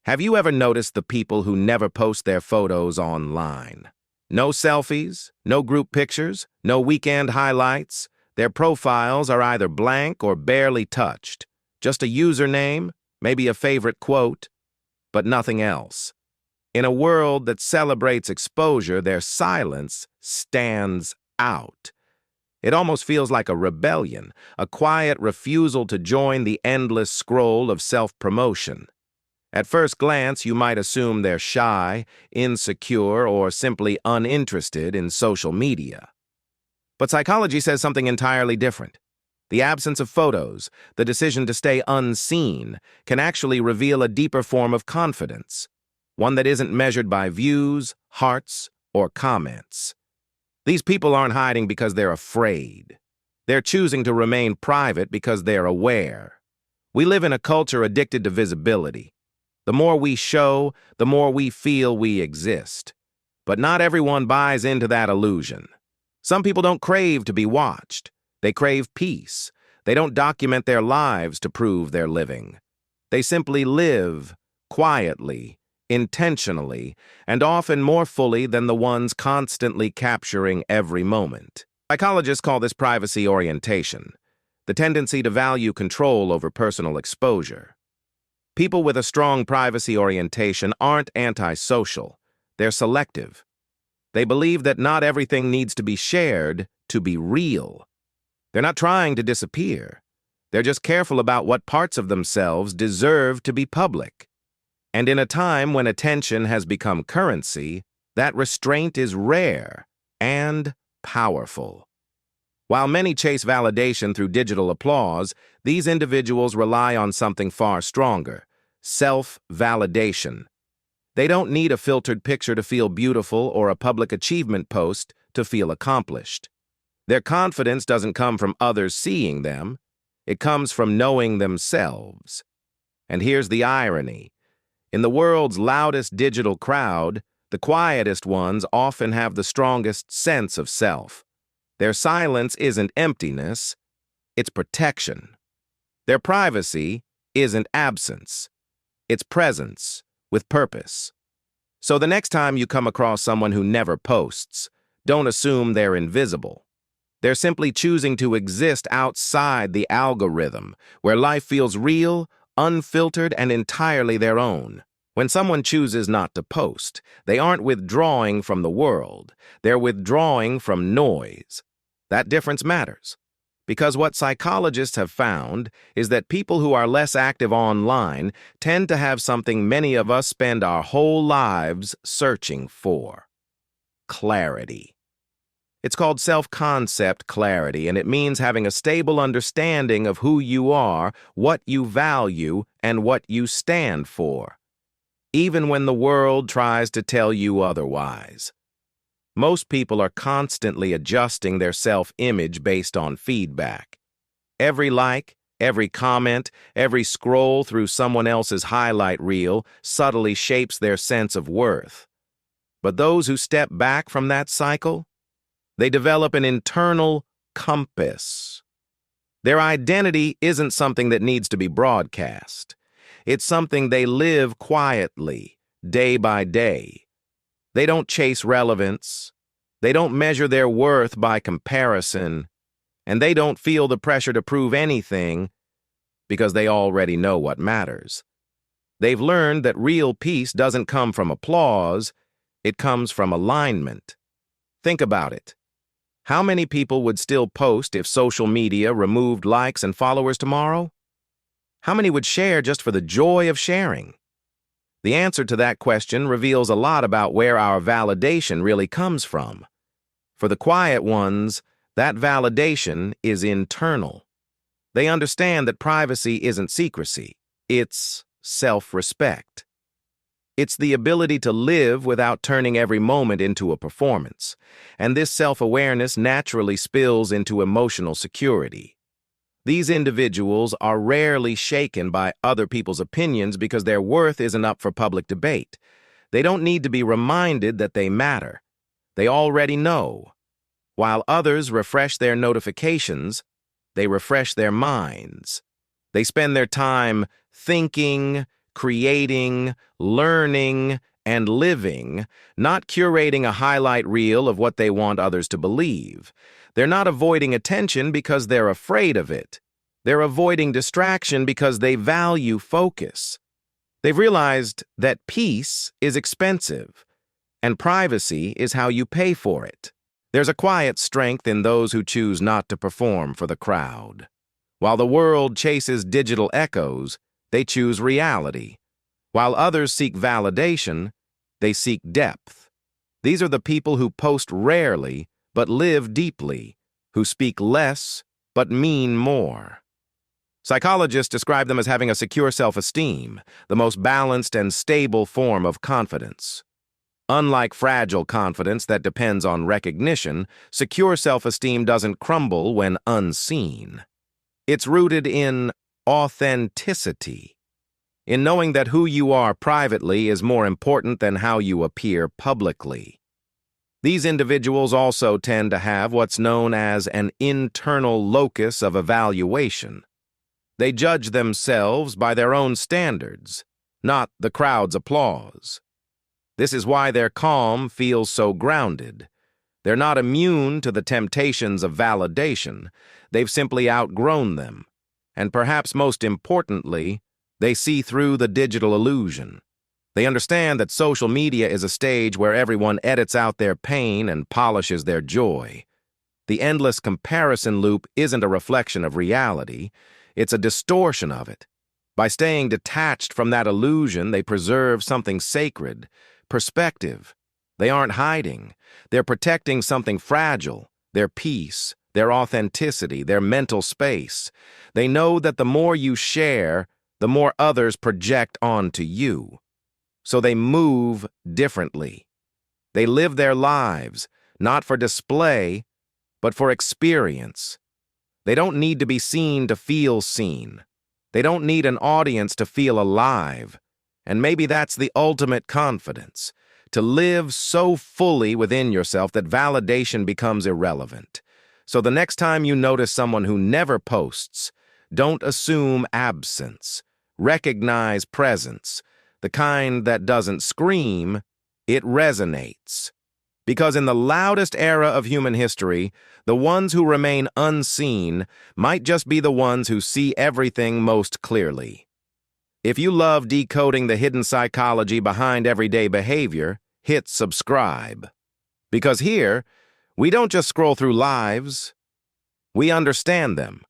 Have you ever noticed the people who never post their photos online? No selfies, no group pictures, no weekend highlights. Their profiles are either blank or barely touched. Just a username, maybe a favorite quote, but nothing else. In a world that celebrates exposure, their silence stands out. It almost feels like a rebellion, a quiet refusal to join the endless scroll of self-promotion. At first glance, you might assume they're shy, insecure, or simply uninterested in social media. But psychology says something entirely different. The absence of photos, the decision to stay unseen, can actually reveal a deeper form of confidence, one that isn't measured by views, hearts, or comments. These people aren't hiding because they're afraid. They're choosing to remain private because they're aware. We live in a culture addicted to visibility. The more we show, the more we feel we exist. But not everyone buys into that illusion. Some people don't crave to be watched. They crave peace. They don't document their lives to prove they're living. They simply live quietly, intentionally, and often more fully than the ones constantly capturing every moment. Psychologists call this privacy orientation, the tendency to value control over personal exposure. People with a strong privacy orientation aren't antisocial. They're selective. They believe that not everything needs to be shared to be real. They're not trying to disappear. They're just careful about what parts of themselves deserve to be public. And in a time when attention has become currency, that restraint is rare and powerful. While many chase validation through digital applause, these individuals rely on something far stronger: self-validation. They don't need a filtered picture to feel beautiful or a public achievement post to feel accomplished. Their confidence doesn't come from others seeing them. It comes from knowing themselves. And here's the irony. In the world's loudest digital crowd, the quietest ones often have the strongest sense of self. Their silence isn't emptiness, it's protection. Their privacy isn't absence, it's presence with purpose. So the next time you come across someone who never posts, don't assume they're invisible. They're simply choosing to exist outside the algorithm, where life feels real, unfiltered, and entirely their own. When someone chooses not to post, they aren't withdrawing from the world. They're withdrawing from noise. That difference matters. Because what psychologists have found is that people who are less active online tend to have something many of us spend our whole lives searching for: clarity. It's called self-concept clarity, and it means having a stable understanding of who you are, what you value, and what you stand for, even when the world tries to tell you otherwise. Most people are constantly adjusting their self-image based on feedback. Every like, every comment, every scroll through someone else's highlight reel subtly shapes their sense of worth. But those who step back from that cycle, they develop an internal compass. Their identity isn't something that needs to be broadcast. It's something they live quietly, day by day. They don't chase relevance. They don't measure their worth by comparison. And they don't feel the pressure to prove anything because they already know what matters. They've learned that real peace doesn't come from applause. It comes from alignment. Think about it. How many people would still post if social media removed likes and followers tomorrow? How many would share just for the joy of sharing? The answer to that question reveals a lot about where our validation really comes from. For the quiet ones, that validation is internal. They understand that privacy isn't secrecy, it's self-respect. It's the ability to live without turning every moment into a performance, and this self-awareness naturally spills into emotional security. These individuals are rarely shaken by other people's opinions because their worth isn't up for public debate. They don't need to be reminded that they matter. They already know. While others refresh their notifications, they refresh their minds. They spend their time thinking, creating, learning, and living, not curating a highlight reel of what they want others to believe. They're not avoiding attention because they're afraid of it. They're avoiding distraction because they value focus. They've realized that peace is expensive, and privacy is how you pay for it. There's a quiet strength in those who choose not to perform for the crowd. While the world chases digital echoes, they choose reality. While others seek validation, they seek depth. These are the people who post rarely but live deeply, who speak less but mean more. Psychologists describe them as having a secure self-esteem, the most balanced and stable form of confidence. Unlike fragile confidence that depends on recognition, secure self-esteem doesn't crumble when unseen. It's rooted in authenticity, in knowing that who you are privately is more important than how you appear publicly. These individuals also tend to have what's known as an internal locus of evaluation. They judge themselves by their own standards, not the crowd's applause. This is why their calm feels so grounded. They're not immune to the temptations of validation. They've simply outgrown them. And perhaps most importantly, they see through the digital illusion. They understand that social media is a stage where everyone edits out their pain and polishes their joy. The endless comparison loop isn't a reflection of reality. It's a distortion of it. By staying detached from that illusion, they preserve something sacred, perspective. They aren't hiding. They're protecting something fragile, their peace, their authenticity, their mental space. They know that the more you share, the more others project onto you. So they move differently. They live their lives, not for display, but for experience. They don't need to be seen to feel seen. They don't need an audience to feel alive. And maybe that's the ultimate confidence, to live so fully within yourself that validation becomes irrelevant. So the next time you notice someone who never posts, don't assume absence. Recognize presence, the kind that doesn't scream, it resonates. Because in the loudest era of human history, the ones who remain unseen might just be the ones who see everything most clearly. If you love decoding the hidden psychology behind everyday behavior, hit subscribe. Because here, we don't just scroll through lives, we understand them.